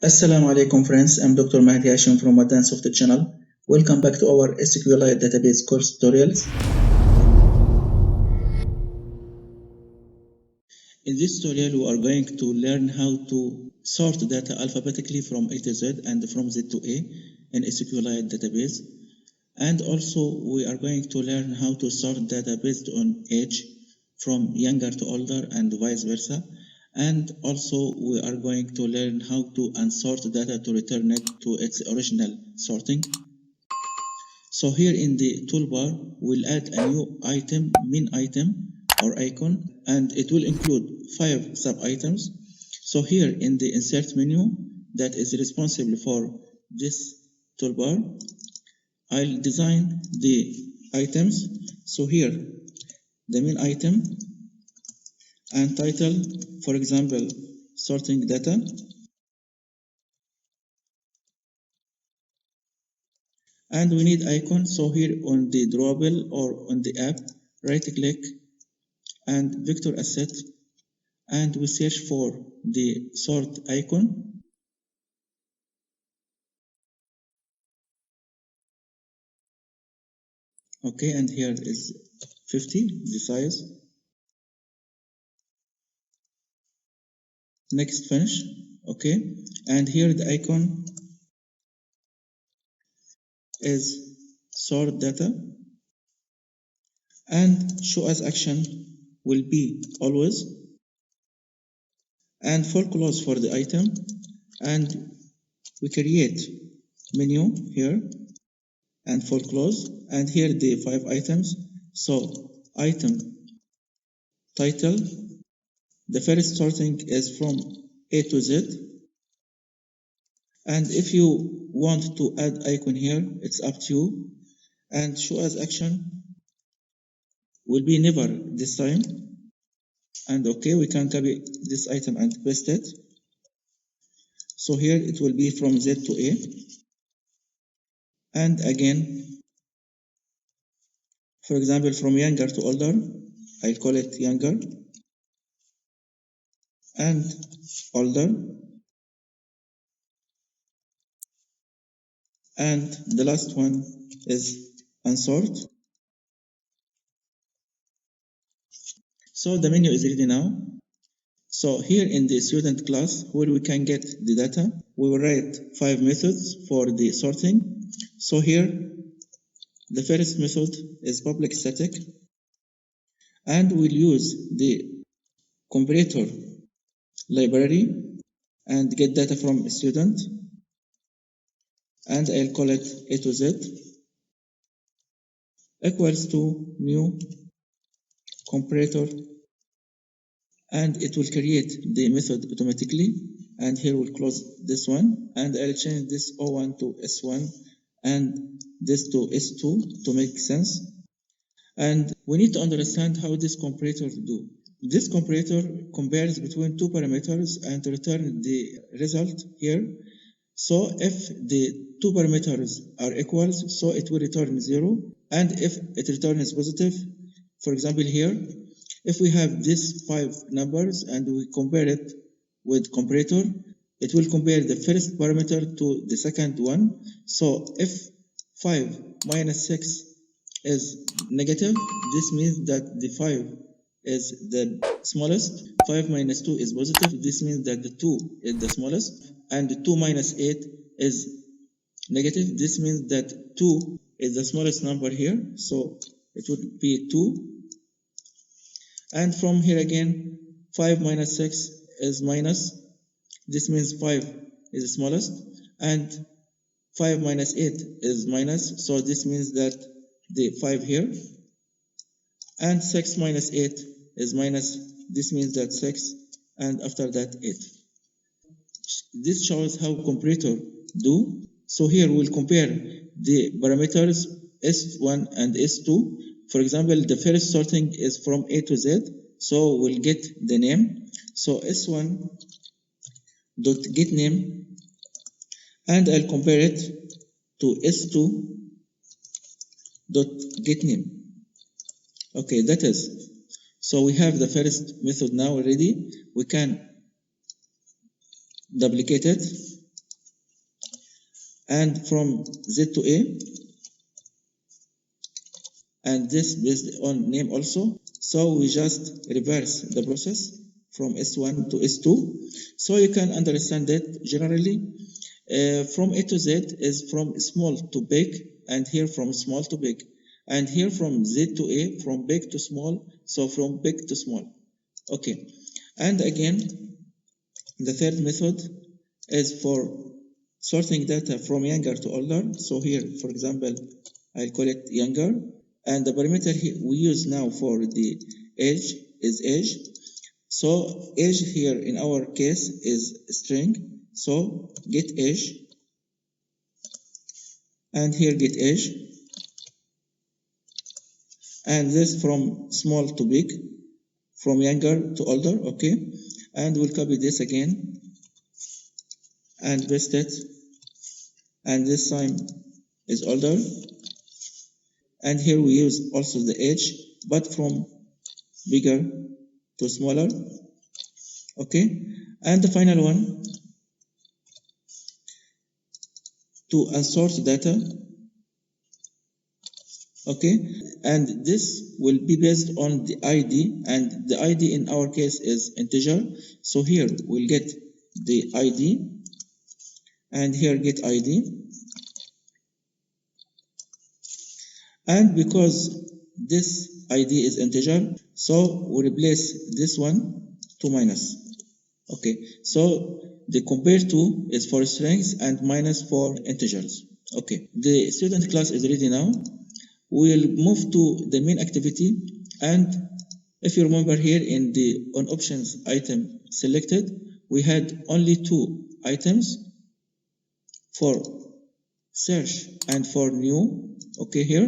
Assalamu alaikum friends, I'm Dr. Mahdi from waddan software channel. Welcome back to our SQLite Database course tutorials. In this tutorial, we are going to learn how to sort data alphabetically from A to Z and from Z to A in SQLite Database. And also, we are going to learn how to sort data based on age from younger to older and vice versa. And also, we are going to learn how to unsort data to return it to its original sorting. So here in the toolbar, we'll add a new item, min item or icon, and it will include 5 sub-items. So here in the insert menu that is responsible for this toolbar, I'll design the items. So here, the main item and title, for example, sorting data. And we need icon. So here on the drawable or on the app, right click and vector asset, and we search for the sort icon. Okay, and here is 50, the size. Next, finish. Okay, and here the icon is sort data, and show as action will be always, and full close for the item, and we create menu here and full close, and here the 5 items. So item title, the first sorting is from A to Z, and if you want to add icon here, it's up to you, and show as action will be never this time. And okay, we can copy this item and paste it. So here it will be from Z to A, and again, for example, from younger to older, I'll call it younger, and older, and the last one is unsort. So the menu is ready now. So here in the student class, where we can get the data, we will write 5 methods for the sorting. So here, the first method is public static, and we'll use the comparator library and get data from a student, and I'll call it A to Z equals to new comparator, and it will create the method automatically. And here we'll close this one, and I'll change this O1 to S1 and this to S2 to make sense. And we need to understand how this comparator do. This comparator compares between 2 parameters and return the result here. So if the 2 parameters are equals, so it will return 0, and if it returns positive, for example here, if we have these 5 numbers and we compare it with comparator, it will compare the first parameter to the second one. So if 5 minus 6 is negative, this means that the 5 is the smallest. 5 minus 2 is positive, this means that the 2 is the smallest. And 2 minus 8 is negative, this means that 2 is the smallest number here. So it would be 2. And from here again, 5 minus 6 is minus. This means 5 is the smallest. And 5 minus 8 is minus. So this means that the 5 here. And 6 minus 8 is minus. This means that 6. And after that, 8. This shows how comparator do. So here we'll compare the parameters S1 and S2. For example, the first sorting is from A to Z, so we'll get the name. So S1 dot get name, and I'll compare it to S2 dot get name. Okay, that is. So we have the first method now already. We can duplicate it and from Z to A, and this based on name also. So we just reverse the process from S1 to S2. So you can understand that generally from A to Z is from small to big, and here from small to big, and here from Z to A from big to small, so from big to small. Okay, and again the third method is for sorting data from younger to older. So here, for example, I'll call it younger, and the parameter we use now for the age is age. So age here in our case is string, so get age, and here get age, and this from small to big, from younger to older. Okay, and we'll copy this again and paste it, and this time is older, and here we use also the age, but from bigger to smaller. Okay, and the final one, to unsort data. Okay, and this will be based on the ID, and the ID in our case is integer. So here we'll get the ID, and here get ID, and because this ID is integer, so we replace this one to minus. Okay, so the compare to is for strings and minus for integers. Okay, the student class is ready now. We'll move to the main activity, and if you remember here in the on options item selected, we had only 2 items for search and for new, okay here,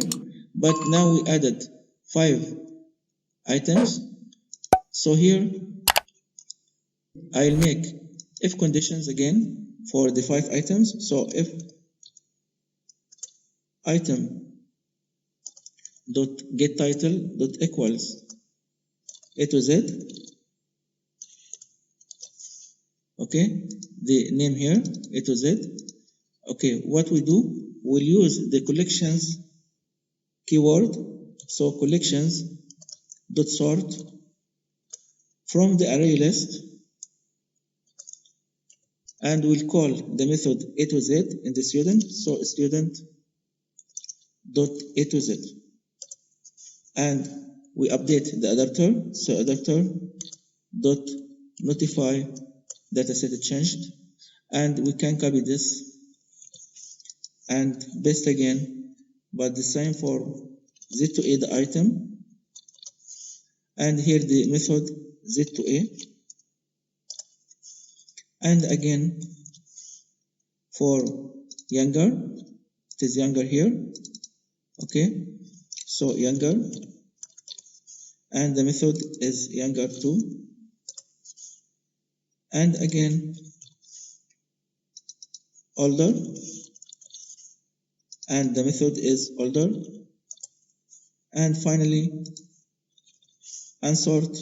but now we added 5 items. So here I'll make if conditions again for the 5 items. So if item dot get title dot equals A to Z, okay, the name here A to Z. Okay, what we do, we'll use the collections keyword. So collections dot sort from the array list, and we'll call the method A to Z in the student. So student dot A to Z, and we update the adapter. So adapter dot notify dataset changed, and we can copy this and paste again, but the same for Z to A the item, and here the method Z to A, and again for younger, it is younger here. Okay, so younger, and the method is younger too, and again older, and the method is older, and finally unsort,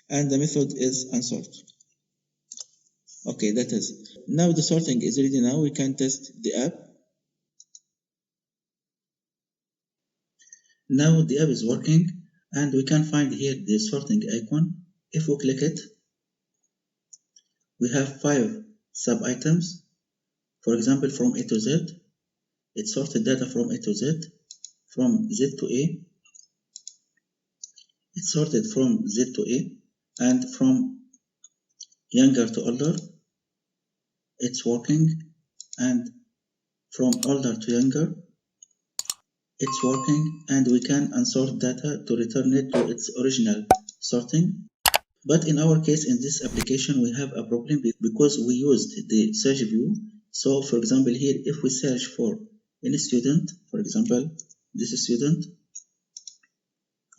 and the method is unsort. Okay, that is. Now the sorting is ready. Now we can test the app. Now the app is working, and we can find here the sorting icon. If we click it, we have 5 sub-items. For example, from A to Z, it sorted data from A to Z, from Z to A, it sorted from Z to A, and from younger to older, it's working, and from older to younger, it's working, and we can unsort data to return it to its original sorting. But in our case, in this application, we have a problem because we used the search view. So for example, here, if we search for any student, for example, this student,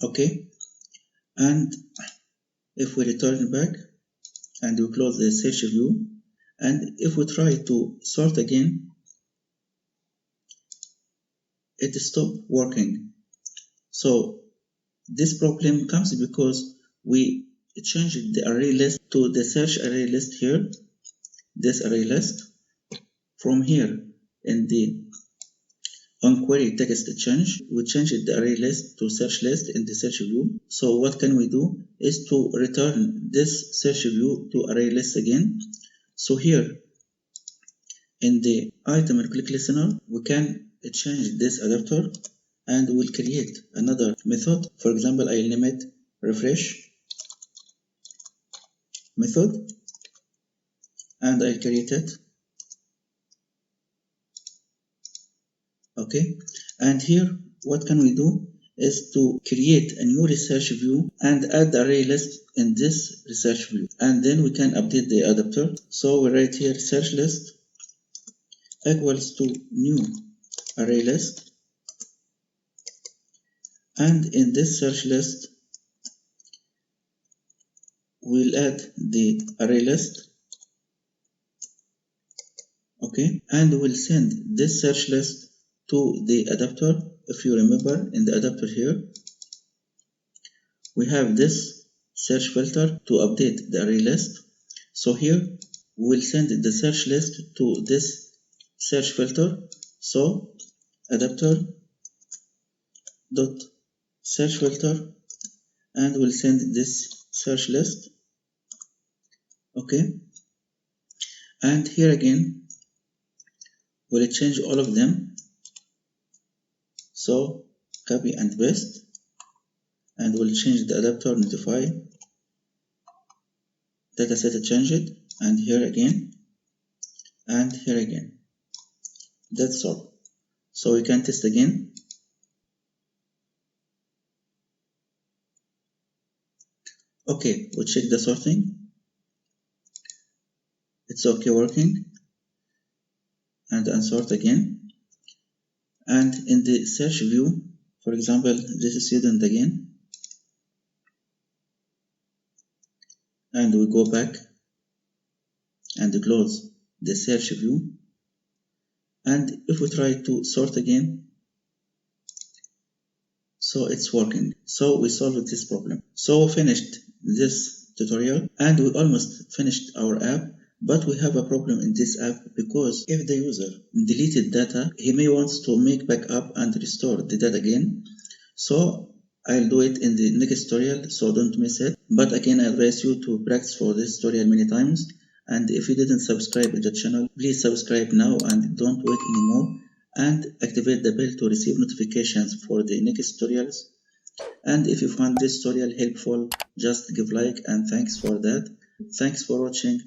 okay, and if we return back and we close the search view, and if we try to sort again, it stopped working. So this problem comes because we changed the array list to the search array list here, this array list. From here in the onQuery text change, we changed the array list to search list in the search view. So what can we do is to return this search view to array list again. So here in the item and click listener, we can change this adapter and we'll create another method. For example, I'll name it refresh method and I'll create it. Okay, and here what can we do is to create a new research view and add the array list in this research view, and then we can update the adapter. So we write here search list equals to new array list, and in this search list we'll add the array list. Okay, and we'll send this search list to the adapter. If you remember, in the adapter here we have this search filter to update the array list. So here we'll send the search list to this search filter. So adapter dot search filter, and we'll send this search list. Okay, and here again we'll change all of them. So copy and paste, and we'll change the adapter notify dataset changed, and here again and here again. That's all. So we can test again. Okay, we'll check the sorting. It's okay working, and unsort again. And in the search view, for example, this is student again, and we go back and close the search view, and if we try to sort again, so it's working. So we solved this problem. So we finished this tutorial and we almost finished our app. But we have a problem in this app, because if the user deleted data, he may want to make backup and restore the data again. So I'll do it in the next tutorial, so don't miss it. But again, I advise you to practice for this tutorial many times. And if you didn't subscribe to the channel, please subscribe now and don't wait anymore. And activate the bell to receive notifications for the next tutorials. And if you found this tutorial helpful, just give like and thanks for that. Thanks for watching.